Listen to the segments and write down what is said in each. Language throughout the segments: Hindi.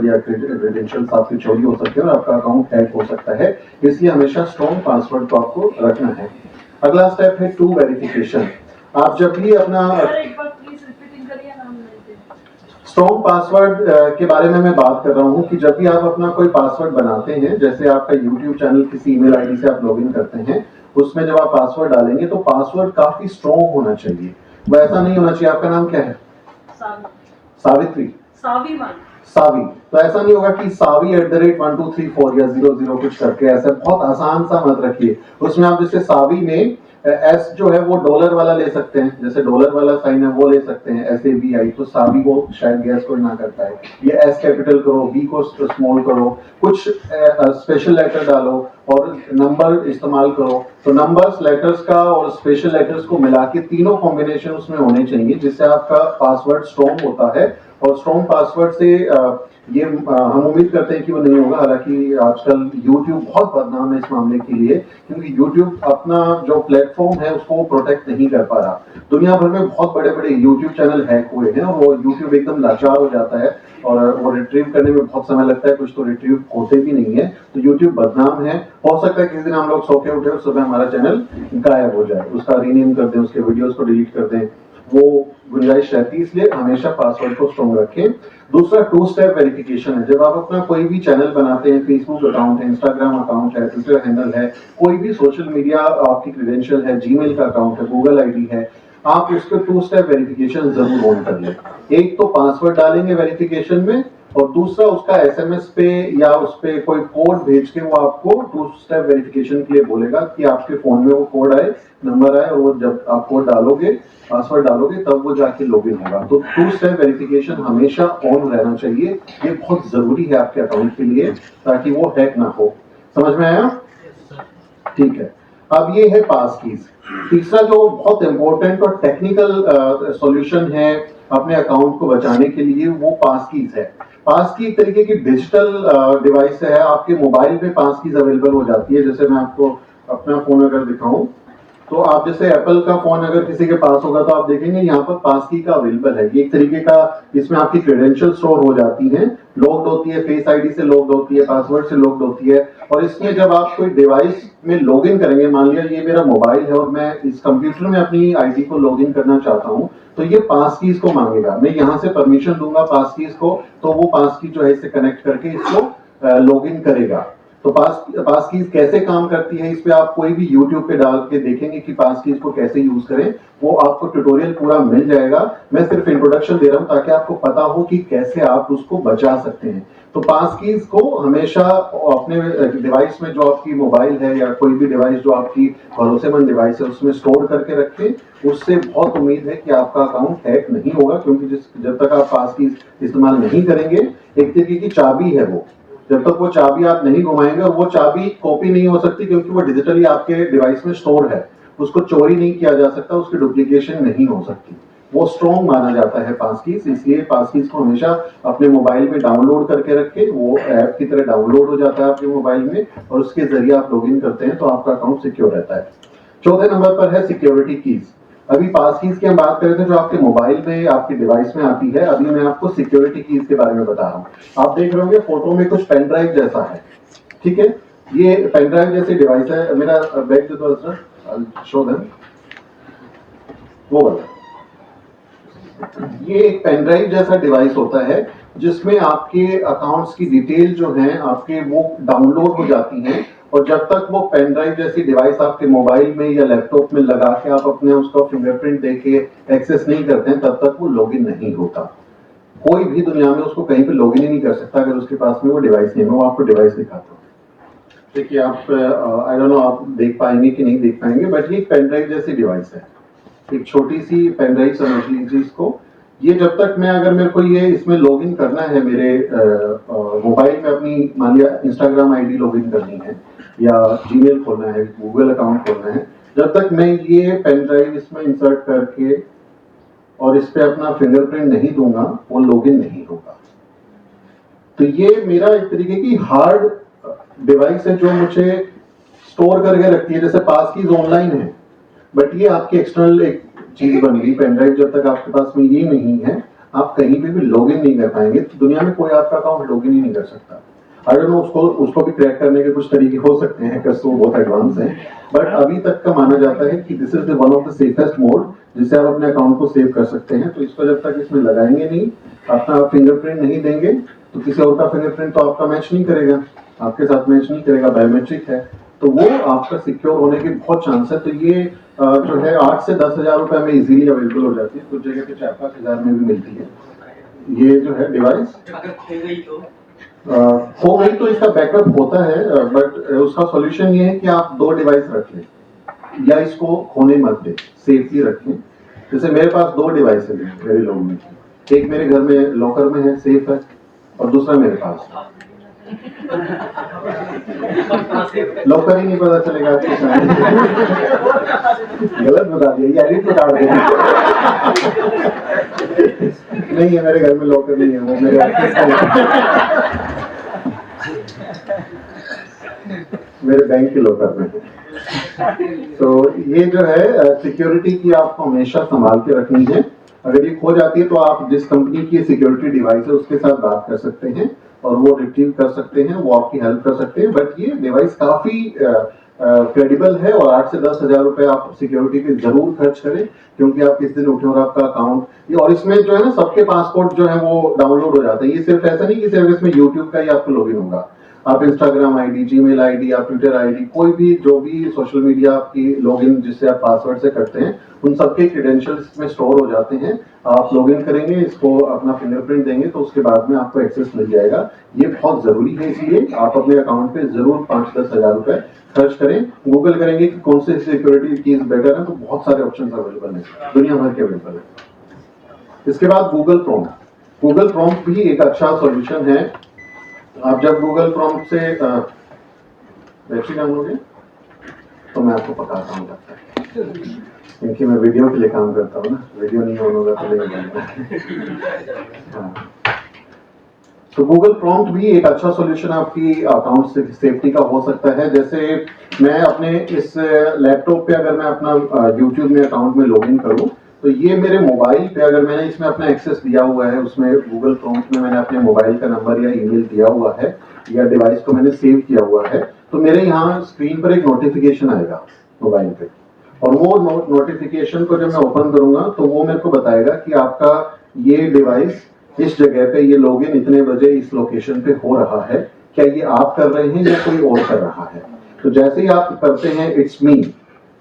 पासवर्ड या क्रेडेंशियल्स आपकी चोरी हो सकते हैं और आपका अकाउंट हैक हो सकता है, इसलिए हमेशा स्ट्रॉन्ग पासवर्ड को आपको रखना है। अगला स्टेप है टू वेरिफिकेशन। आप जब भी अपना स्ट्रॉन्ग पासवर्ड के बारे में मैं बात कर रहा हूं कि जब भी आप अपना कोई पासवर्ड बनाते हैं, जैसे आपका यूट्यूब चैनल किसी ईमेल आईडी से आप लॉगिन करते हैं, उसमें जब आप पासवर्ड डालेंगे तो पासवर्ड काफी स्ट्रॉन्ग होना चाहिए। वो ऐसा नहीं होना चाहिए आपका नाम क्या है, सावित्री, सावी, तो ऐसा नहीं होगा कि सावी @1234 या 00 कुछ करके, ऐसा बहुत आसान सा मत रखिए। उसमें आप जैसे सावी में एस जो है वो डॉलर वाला ले सकते हैं, जैसे डॉलर वाला साइन है वो ले सकते हैं, SAVI, तो सावी वो शायद गैस कोई ना करता है। ये एस कैपिटल करो, बी को स्मॉल करो, कुछ स्पेशल लेटर डालो और नंबर इस्तेमाल करो। तो नंबर्स, लेटर्स का और स्पेशल लेटर्स को मिला के तीनों कॉम्बिनेशन उसमें होने चाहिए, जिससे आपका पासवर्ड स्ट्रॉन्ग होता है। और स्ट्रॉन्ग पासवर्ड से ये हम उम्मीद करते हैं कि वो नहीं होगा। हालांकि आजकल YouTube बहुत बदनाम है इस मामले के लिए, क्योंकि YouTube अपना जो प्लेटफॉर्म है उसको प्रोटेक्ट नहीं कर पा रहा। दुनिया भर में बहुत बड़े बड़े YouTube चैनल हैक हुए हैं और वो YouTube एकदम लाचार हो जाता है और वो रिट्रीव करने में बहुत समय लगता है, कुछ तो रिट्रीव होते भी नहीं है। तो YouTube बदनाम है। हो सकता है किसी दिन हम लोग सो के उठे और सुबह हमारा चैनल गायब हो जाए, उसका रीनेम कर दें, उसके वीडियोस को डिलीट कर दें, वो गुंजाइश रहती है। इसलिए हमेशा पासवर्ड को स्ट्रॉन्ग रखें। दूसरा टू स्टेप वेरिफिकेशन है। जब आप अपना कोई भी चैनल बनाते हैं, फेसबुक अकाउंट है, इंस्टाग्राम अकाउंट है, ट्विटर हैंडल है, कोई भी सोशल मीडिया आपकी क्रेडेंशियल है, जीमेल का अकाउंट है, गूगल आईडी है, आप उसके टू स्टेप वेरिफिकेशन जरूर ऑन कर लें। एक तो पासवर्ड डालेंगे वेरिफिकेशन में, और दूसरा उसका SMS पे या उस पे कोई कोड भेज के वो आपको टू स्टेप वेरिफिकेशन के लिए बोलेगा कि आपके फोन में वो कोड आए, नंबर आए, और वो जब आप कोड डालोगे, पासवर्ड डालोगे, तब वो जाके लॉगिन होगा। तो टू स्टेप वेरिफिकेशन हमेशा ऑन रहना चाहिए। ये बहुत जरूरी है आपके अकाउंट के लिए, ताकि वो हैक ना हो। समझ में आया? ठीक है। अब ये है पास कीज। तीसरा जो बहुत इंपॉर्टेंट और टेक्निकल सॉल्यूशन है अपने अकाउंट को बचाने के लिए, वो पास कीज है। पास की एक तरीके की डिजिटल डिवाइस है। आपके मोबाइल में पास कीज अवेलेबल हो जाती है। जैसे मैं आपको अपना फोन अगर दिखाऊं, तो आप जैसे एप्पल का फोन अगर किसी के पास होगा तो आप देखेंगे यहाँ पर पास की का अवेलेबल है। ये एक तरीके का, इसमें आपकी क्रेडेंशियल स्टोर हो जाती हैं, लॉक्ड होती है, फेस आईडी से लॉक्ड होती है, पासवर्ड से लॉक्ड होती है। और इसमें जब आप कोई डिवाइस में लॉगिन करेंगे, मान लिया ये मेरा मोबाइल है और मैं इस कंप्यूटर में अपनी आईडी को लॉगिन करना चाहता हूँ, तो ये पास कीज को मांगेगा। मैं यहाँ से परमिशन दूंगा पास कीज को, तो वो पास की जो है इससे कनेक्ट करके इसको लॉगिन करेगा। तो पास कीज कैसे काम करती है, इस पे आप कोई भी YouTube पे डाल के देखेंगे कि पास कीज को कैसे यूज करें, वो आपको ट्यूटोरियल पूरा मिल जाएगा। मैं सिर्फ इंट्रोडक्शन दे रहा हूं ताकि आपको पता हो कि कैसे आप उसको बचा सकते हैं। तो पास कीज को हमेशा अपने डिवाइस में, जो आपकी मोबाइल है या कोई भी डिवाइस जो आपकी भरोसेमंद डिवाइस है, उसमें स्टोर करके रखें। उससे बहुत उम्मीद है कि आपका अकाउंट हैक नहीं होगा, क्योंकि जब तक आप पास कीज इस्तेमाल नहीं करेंगे, एक तरीके की चाबी है वो, जब तक वो चाबी आप नहीं घुमाएंगे, और वो चाबी कॉपी नहीं हो सकती क्योंकि वो डिजिटली आपके डिवाइस में स्टोर है, उसको चोरी नहीं किया जा सकता, उसकी डुप्लीकेशन नहीं हो सकती। वो स्ट्रॉन्ग माना जाता है पास कीज। इसलिए पास कीज को हमेशा अपने मोबाइल में डाउनलोड करके रखें। वो ऐप की तरह डाउनलोड हो जाता है आपके मोबाइल में, और उसके जरिए आप लॉगिन करते हैं तो आपका अकाउंट सिक्योर रहता है। चौथे नंबर पर है सिक्योरिटी कीज। अभी पास कीज की हम बात कर रहे थे जो आपके मोबाइल में, आपके डिवाइस में आती है। अभी मैं आपको सिक्योरिटी कीज के बारे में बता रहा हूँ। आप देख रहे होंगे फोटो में कुछ पेन ड्राइव जैसा है, ठीक है? ये पेन ड्राइव जैसी डिवाइस है। मेरा बैग जो थोड़ा सा शो दें, वो वाला, ये एक पेन ड्राइव जैसा डिवाइस होता है जिसमें आपके अकाउंट्स की डिटेल जो है आपके, वो डाउनलोड हो जाती हैं। और जब तक वो पेन ड्राइव जैसी डिवाइस आपके मोबाइल में या लैपटॉप में लगा के आप अपने उसका फिंगरप्रिंट देके एक्सेस नहीं करते हैं, तब तक वो लॉगिन नहीं होता। कोई भी दुनिया में उसको कहीं पे लॉगिन ही नहीं कर सकता अगर उसके पास में वो डिवाइस नहीं है। मैं आपको डिवाइस दिखाता हूँ। देखिए आप, आई डोंट नो आप देख पाएंगे कि नहीं देख पाएंगे, बट ये एक पेन ड्राइव जैसी डिवाइस है। एक छोटी सी पेन ड्राइव समझ लीजिए इसको। ये जब तक मैं, अगर मेरे को ये इसमें लॉगिन करना है, मेरे मोबाइल में अपनी, मान लिया इंस्टाग्राम आईडी लॉगिन करनी है या जीमेल खोलना है, गूगल अकाउंट खोलना है, जब तक मैं ये पेन ड्राइव इसमें इंसर्ट करके और इस पे अपना फिंगरप्रिंट नहीं दूंगा, वो लॉगिन नहीं होगा। तो ये मेरा एक तरीके की हार्ड डिवाइस है जो मुझे स्टोर करके रखती है। जैसे पास कीज ऑनलाइन है, बट ये आपकी एक्सटर्नल एक चीज बन गई। पेन ड्राइव जब तक आपके पास में ये नहीं है, आप कहीं पे भी लॉगिन नहीं कर पाएंगे। तो दुनिया में कोई आपका अकाउंट लॉगिन ही नहीं कर सकता। आई डोंट नो, उसको भी क्रैक करने के कुछ तरीके हो सकते हैं, हैकर्स तो बहुत एडवांस हैं, बट अभी तक का माना जाता है कि this is the one of the safest mode जिससे आप अपने अकाउंट को सेव कर सकते हैं। तो इसको जब तक इसमें लगाएंगे नहीं, अपना फिंगरप्रिंट नहीं देंगे, तो किसी और का फिंगरप्रिंट तो आपका मैच नहीं करेगा, आपके साथ मैच नहीं करेगा, बायोमेट्रिक है, तो वो आपका सिक्योर होने के बहुत चांस है। तो ये जो है 8 से 10 हजार रुपए में इजीली अवेलेबल हो जाती है, कुछ जगह पे 4-5 हजार में भी मिलती है। ये जो है डिवाइस हो गई तो इसका बैकअप होता है, बट उसका सॉल्यूशन ये है कि आप 2 डिवाइस रख लें या इसको खोने मत दें, सेफली रखें। जैसे मेरे पास 2 डिवाइस है मेरे लोग में, एक मेरे घर में लॉकर में है, सेफ है, और दूसरा मेरे पास लॉकर ही नहीं पता चलेगा आपके सामने। गलत बता दिया, ये एडिट बता दिया। नहीं है, मेरे घर में लॉकर नहीं है, वो मेरे ऑफिस का मेरे बैंक के लॉकर में। तो ये जो है सिक्योरिटी की आपको हमेशा संभाल के रखनी है। अगर ये खो जाती है तो आप जिस कंपनी की सिक्योरिटी डिवाइस है उसके साथ बात कर सकते हैं और वो रिट्रीव कर सकते हैं, वो आपकी हेल्प कर सकते हैं। बट ये डिवाइस काफी क्रेडिबल है और 8 से 10 हजार रुपए आप सिक्योरिटी पे जरूर खर्च करें, क्योंकि आप किस दिन उठे और आपका अकाउंट ये, और इसमें जो है ना सबके पासपोर्ट जो है वो डाउनलोड हो जाता है। ये सिर्फ ऐसा नहीं कि सिर्फ इसमें यूट्यूब का ही आपको लॉगिन होगा, आप इंस्टाग्राम आईडी, जीमेल आईडी, आप ट्विटर आईडी, कोई भी जो भी सोशल मीडिया आपकी लॉगिन जिससे आप पासवर्ड से करते हैं, उन सबके क्रेडेंशियल्स इसमें स्टोर हो जाते हैं। आप लॉगिन करेंगे, इसको अपना फिंगरप्रिंट देंगे तो उसके बाद में आपको एक्सेस मिल जाएगा। ये बहुत जरूरी है, इसलिए आप अपने अकाउंट पे जरूर 5-10 हजार रुपए खर्च करें। गूगल करेंगे कि कौन से सिक्योरिटी कीज बेटर है, तो बहुत सारे ऑप्शन अवेलेबल है, दुनिया भर के अवेलेबल है। इसके बाद गूगल प्रॉम्प्ट भी एक अच्छा सॉल्यूशन है। आप जब गूगल प्रॉम्प्ट से बैटरी डाउनलोड तो मैं आपको पकाता हूँ लगता है, क्योंकि मैं वीडियो के लिए काम करता हूँ ना, वीडियो नहीं ऑन होगा तो नहीं बनता। हाँ, तो गूगल प्रॉम्प्ट भी एक अच्छा सॉल्यूशन आपकी अकाउंट सेफ्टी का हो सकता है। जैसे मैं अपने इस लैपटॉप पे अगर मैं अपना यूट्यूब में अकाउंट में लॉगिन करूँ, तो ये मेरे मोबाइल पे अगर मैंने इसमें अपना एक्सेस दिया हुआ है, उसमें गूगल प्रॉम्प्ट में मैंने अपने मोबाइल का नंबर या ईमेल दिया हुआ है या डिवाइस को मैंने सेव किया हुआ है, तो मेरे यहाँ स्क्रीन पर एक नोटिफिकेशन आएगा मोबाइल पे, और वो नोटिफिकेशन को जब मैं ओपन करूंगा तो वो मेरे को बताएगा कि आपका ये डिवाइस इस जगह पे, ये लॉगिन इतने बजे इस लोकेशन पे हो रहा है, क्या ये आप कर रहे हैं या कोई और कर रहा है। तो जैसे ही आप करते हैं इट्स मी,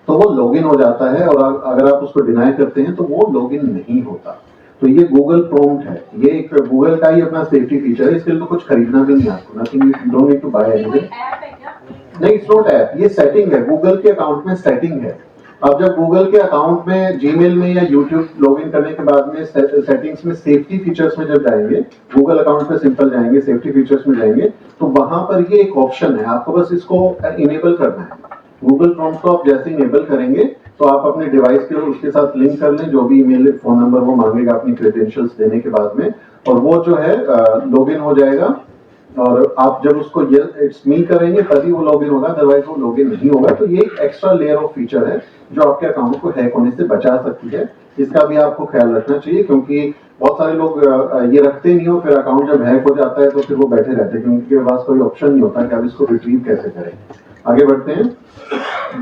तो वो लॉगिन हो जाता है, और अगर आप उसको डिनाई करते हैं तो वो लॉगिन नहीं होता। तो ये गूगल प्रॉम्प्ट है, ये एक गूगल का ही अपना सेफ्टी फीचर है। इसके लिए तो कुछ खरीदना भी नहीं है आपको, nothing, don't need to buy anything. नहीं, इट्स नॉट ऐप, ये सेटिंग है, गूगल के अकाउंट में सेटिंग है। अब जब गूगल के अकाउंट में जीमेल में या यूट्यूब लॉगिन करने के बाद में सेटिंग्स में सेफ्टी फीचर्स में जब जाएंगे, गूगल अकाउंट पे सिंपल जाएंगे, सेफ्टी फीचर्स में जाएंगे, तो वहां पर ये एक ऑप्शन है, आपको बस इसको इनेबल करना है। गूगल प्रॉम्प्ट को आप जैसे इनेबल करेंगे तो आप अपने डिवाइस के उसके साथ लिंक कर लें, जो भी ईमेल फोन नंबर वो मांगेगा अपनी क्रेडेंशियल्स देने के बाद में, और वो जो है लॉगिन हो जाएगा। और आप जब उसको इट्स मी करेंगे तभी वो लॉगिन होगा, अदरवाइज वो लॉगिन नहीं होगा। तो ये एक एक्स्ट्रा लेयर ऑफ फीचर है जो आपके अकाउंट को हैक होने से बचा सकती है। इसका भी आपको ख्याल रखना चाहिए, क्योंकि बहुत सारे लोग ये रखते नहीं हो, फिर अकाउंट जब हैक हो जाता है तो फिर वो बैठे रहते हैं, क्योंकि उनके पास कोई ऑप्शन नहीं होता कि आप इसको रिट्रीव कैसे करें। आगे बढ़ते हैं।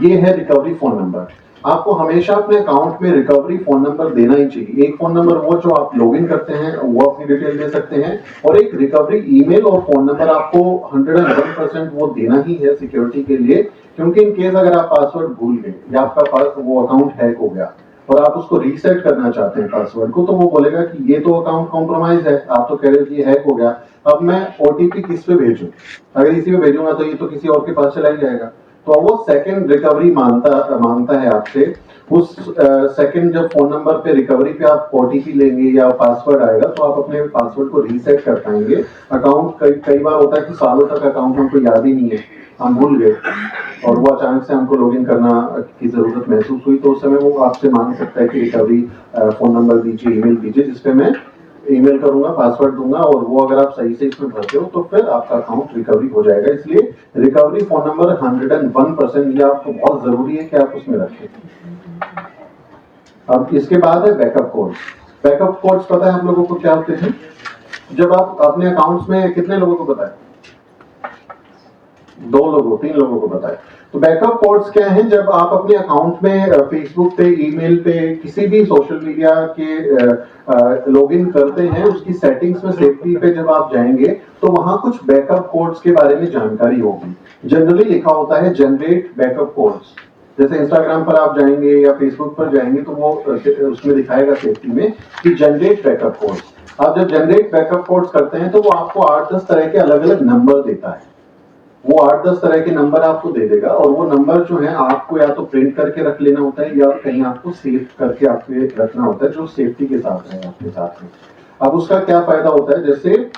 ये है रिकवरी फोन नंबर। आपको हमेशा अपने अकाउंट में रिकवरी फोन नंबर देना ही चाहिए। एक फोन नंबर वो जो आप लॉगिन करते हैं वो अपनी डिटेल दे सकते हैं, और एक रिकवरी ईमेल और फोन नंबर आपको 101% वो देना ही है सिक्योरिटी के लिए। क्योंकि इन केस अगर आप पासवर्ड भूल गए या आपका वो अकाउंट हैक हो गया और आप उसको रीसेट करना चाहते हैं पासवर्ड को, तो वो बोलेगा कि ये तो अकाउंट कॉम्प्रोमाइज है, आप तो कह रहे हो कि हैक हो गया, अब मैं ओटीपी किस पे भेजूं, अगर इसी पे भेजूंगा तो ये तो किसी और के पास चला ही जाएगा। तो वो सेकंड रिकवरी मांगता है आपसे। उस सेकंड जब फोन नंबर पे रिकवरी पे आप ओटीपी लेंगे या पासवर्ड आएगा, तो आप अपने पासवर्ड को रीसेट कर पाएंगे। अकाउंट कई बार होता है कि सालों तक अकाउंट हमको याद ही नहीं है, हम भूल गए, और वो अचानक से हमको लॉगिन करना की जरूरत महसूस हुई, तो उस समय वो आपसे मांग सकता है कि रिकवरी फोन नंबर दीजिए, ईमेल दीजिए, जिसपे मैं ईमेल करूंगा, पासवर्ड दूंगा, और वो अगर आप सही से इसमें भरते हो तो फिर आपका अकाउंट रिकवरी हो जाएगा। इसलिए रिकवरी फोन नंबर 101% ये आपको बहुत जरूरी है कि आप उसमें रखें। अब इसके बाद है बैकअप कोड। बैकअप कोड्स पता है आप लोगों को क्या होते हैं? जब आप अपने अकाउंट्स में, कितने लोगों को पता है? 2 लोगों, 3 लोगों को पता है। तो बैकअप कोड्स क्या हैं? जब आप अपने अकाउंट में फेसबुक पे, ईमेल पे, किसी भी सोशल मीडिया के लॉगिन करते हैं, उसकी सेटिंग्स में सेफ्टी पे जब आप जाएंगे तो वहां कुछ बैकअप कोड्स के बारे में जानकारी होगी। जनरली लिखा होता है जनरेट बैकअप कोड्स। जैसे इंस्टाग्राम पर आप जाएंगे या फेसबुक पर जाएंगे तो वो उसमें दिखाएगा सेफ्टी में कि जनरेट बैकअप कोड्स। आप जब जनरेट बैकअप कोड्स करते हैं तो वो आपको 8-10 तरह के अलग अलग नंबर देता है। वो 8-10 तरह के नंबर आपको दे देगा और वो नंबर जो है आपको या तो प्रिंट करके रख लेना होता है या कहीं आपको सेव करके आपके रखना होता है, जो सेफ्टी के साथ है आपके साथ में। अब उसका क्या फायदा होता है? जैसे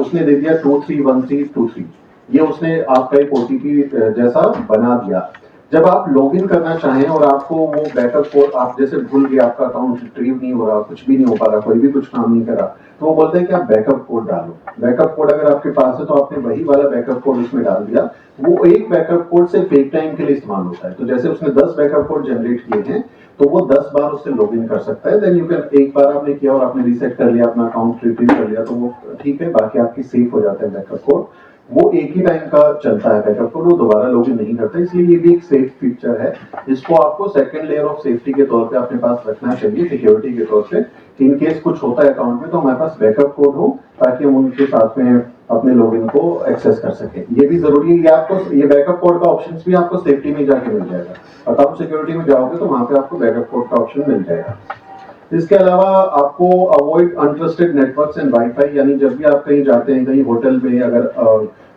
उसने दे दिया 231323, ये उसने आपका एक ओटीपी जैसा बना दिया। जब आप लॉगिन करना चाहें और आपको वो बैकअप कोड, आप जैसे भूल गए, आपका अकाउंट रिट्रीव नहीं हो रहा, कुछ भी नहीं हो पा रहा, कोई भी कुछ काम नहीं कर रहा, तो वो बोलते हैं कि आप बैकअप कोड डालो। बैकअप कोड अगर आपके पास है तो आपने वही वाला बैकअप कोड उसमें डाल दिया। वो एक बैकअप कोड सिर्फ एक टाइम के लिए इस्तेमाल होता है। तो जैसे उसने 10 बैकअप कोड जनरेट किए हैं तो वो 10 बार उससे लॉगिन कर सकता है। देन यू कैन, एक बार आपने किया और आपने रीसेट कर लिया, अपना अकाउंट रिट्रीव कर लिया तो वो ठीक है, बाकी आपकी सेफ हो जाता है बैकअप कोड। वो एक ही टाइम का चलता है बैकअप कोड, वो दोबारा लॉगिन नहीं करता, इसलिए ये भी एक सेफ फीचर है। इसको आपको सेकंड लेयर ऑफ सेफ्टी के तौर पे अपने पास रखना चाहिए, सिक्योरिटी के तौर पे। इन केस कुछ होता है अकाउंट में तो हमारे पास बैकअप कोड हो ताकि हम उनके साथ में अपने लॉगिन को एक्सेस कर सके। ये भी जरूरी है। ये आपको, ये बैकअप कोड का ऑप्शन भी आपको सेफ्टी में जाके मिल जाएगा। अकाउंट सिक्योरिटी में जाओगे तो वहां पे आपको बैकअप कोड का ऑप्शन मिल जाएगा। इसके अलावा आपको avoid untrusted networks and wifi, यानी जब भी आप कहीं जाते हैं, कहीं होटल में, अगर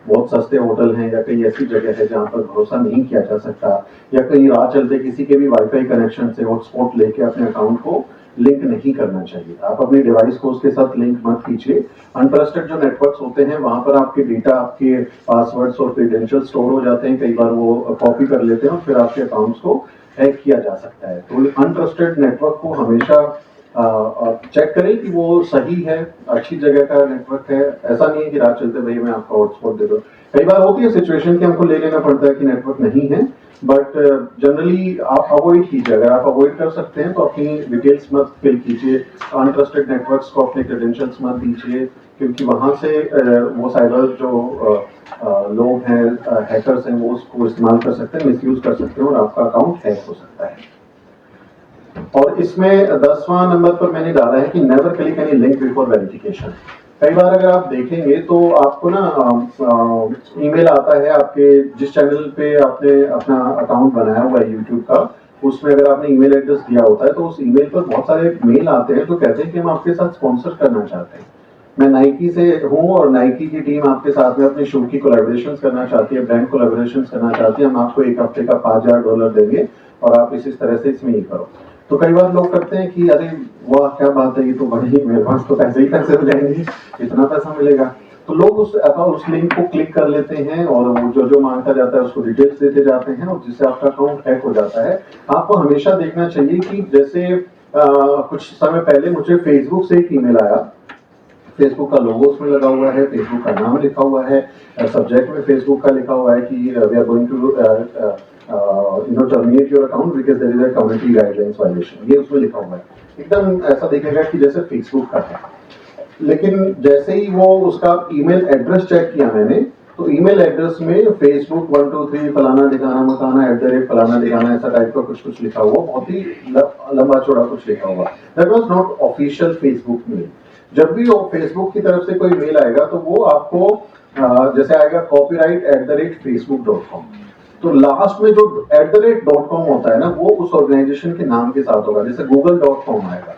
बहुत सस्ते होटल हैं या कहीं ऐसी जगह है जहां पर भरोसा नहीं किया जा सकता, या कहीं राह चलते किसी के भी वाईफाई कनेक्शन से हॉटस्पॉट लेके अपने अकाउंट को लिंक नहीं करना चाहिए। आप अपने डिवाइस को उसके साथ लिंक मत कीजिए। अनट्रस्टेड जो नेटवर्क्स होते हैं वहां पर आपके डेटा, आपके पासवर्ड्स और क्रेडेंशियल स्टोर हो जाते हैं। कई बार वो कॉपी कर लेते हैं और फिर आपके अकाउंट्स को हैक किया जा सकता है। तो अनट्रस्टेड नेटवर्क को हमेशा चेक करें कि वो सही है, अच्छी जगह का नेटवर्क है। ऐसा नहीं है कि रात चलते भाई मैं आपका हॉटस्पॉट दे दो। कई बार होती है सिचुएशन कि हमको ले लेना पड़ता है कि नेटवर्क नहीं है, बट जनरली आप अवॉइड कीजिए। अगर आप अवॉइड कर सकते हैं तो अपनी डिटेल्स मत फिल कीजिए, अनट्रस्टेड नेटवर्क्स को अपने क्रेडेंशियल्स मत दीजिए, क्योंकि वहां से वो साइबर जो लोग हैं, हैकर्स हैं, वो उसको इस्तेमाल कर सकते हैं, मिसयूज कर सकते हैं और आपका अकाउंट हैक हो सकता है। और इसमें 10वां नंबर पर मैंने डाला है कि never click any link before verification. कई बार अगर आप देखेंगे तो आपको ना ईमेल आता है आपके, जिस चैनल पे आपने अपना अकाउंट बनाया हुआ है यूट्यूब का, उसमें अगर आपने ईमेल एड्रेस दिया होता है तो उस ईमेल पर बहुत सारे मेल आते हैं जो कहते हैं कि हम आपके साथ स्पॉन्सर करना चाहते हैं। मैं नाइकी से हूं और नाइकी की टीम आपके साथ में अपने शू की कोलैबोरेशंस करना चाहती है, ब्रांड कोलैबोरेशंस करना चाहती है। हम आपको एक हफ्ते का $5000 देंगे और आप इस तरह से इसमें ही करो। तो कई बार लोग करते हैं कि अरे वाह क्या बात है, ये तो बड़ी, मेरे पास तो पैसे ही पैसे हो जाएंगे, इतना पैसा मिलेगा। तो लोग उस लिंक को क्लिक कर लेते हैं और वो जो मांगता जाता है उसको डिटेल्स देते जाते हैं और जिससे आपका अकाउंट हैक हो जाता है। आपको हमेशा देखना चाहिए कि जैसे कुछ समय पहले मुझे फेसबुक से एक ईमेल आया, फेसबुक का लोगो उसमें लगा हुआ है, फेसबुक का नाम लिखा हुआ है, सब्जेक्ट में फेसबुक का लिखा हुआ है कि we are going to terminate your account because there is a community guidelines violation, ये उसमें लिखा हुआ है। एकदम ऐसा दिखेगा कि जैसे फेसबुक का है, लेकिन जैसे ही वो उसका ईमेल एड्रेस चेक किया मैंने, तो ईमेल एड्रेस में फेसबुक 123 फलाना ठिकाना मकाना @ फलाना ठिकाना ऐसा टाइप का कुछ लिखा हुआ, बहुत ही लंबा चौड़ा कुछ लिखा हुआ। That was not official Facebook mail. जब भी वो फेसबुक की तरफ से कोई मेल आएगा तो वो आपको जैसे आएगा कॉपीराइट @facebook.com, तो लास्ट में जो @.com होता है ना, वो उस ऑर्गेनाइजेशन के नाम के साथ होगा। जैसे google.com आएगा,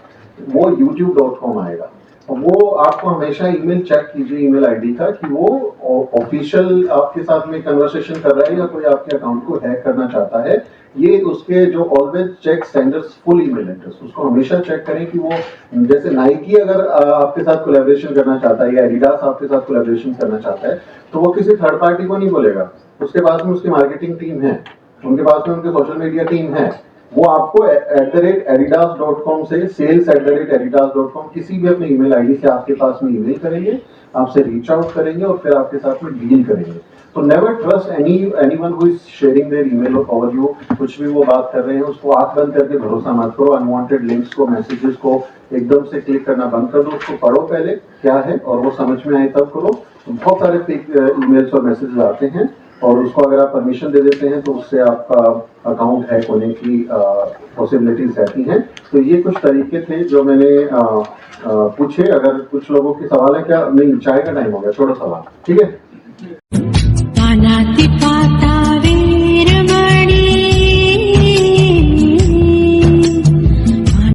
वो youtube.com आएगा। वो आपको हमेशा ईमेल चेक कीजिए, ईमेल आईडी का, कि वो ऑफिशियल आपके साथ में कन्वर्सेशन कर रहा है या कोई आपके अकाउंट को हैक करना चाहता है। ये उसके जो always check sender's full email address, उसको हमेशा चेक करें कि वो, जैसे नाइकी अगर आपके साथ कोलैबोरेशन करना चाहता है या एडिडास आपके साथ कोलैबोरेशन करना चाहता है तो वो किसी थर्ड पार्टी को नहीं बोलेगा। उसके पास में उसकी मार्केटिंग टीम है, उनके पास में उनकी सोशल मीडिया टीम है। वो आपको @adidas.com से sales@adidas.com किसी भी अपने ईमेल आईडी से आपके पास में ईमेल करेंगे, आपसे रीच आउट करेंगे और फिर आपके साथ में डील करेंगे। तो never trust anyone who is sharing their email over you. कुछ भी वो बात कर रहे हैं उसको आंख बंद करके भरोसा मत करो। अनवांटेड लिंक्स को, मैसेजेस को एकदम से क्लिक करना बंद कर दो। उसको पढ़ो पहले क्या है और वो समझ में आए तब करो। बहुत सारे फेक ईमेल्स और मैसेजेस आते हैं और उसको अगर आप परमिशन दे देते हैं तो उससे आपका अकाउंट हैक होने की पॉसिबिलिटीज रहती हैं। तो ये कुछ तरीके थे जो मैंने पूछे। अगर कुछ लोगों के सवाल है क्या? नहीं, चाय का टाइम हो गया, छोड़ो सवाल, ठीक है।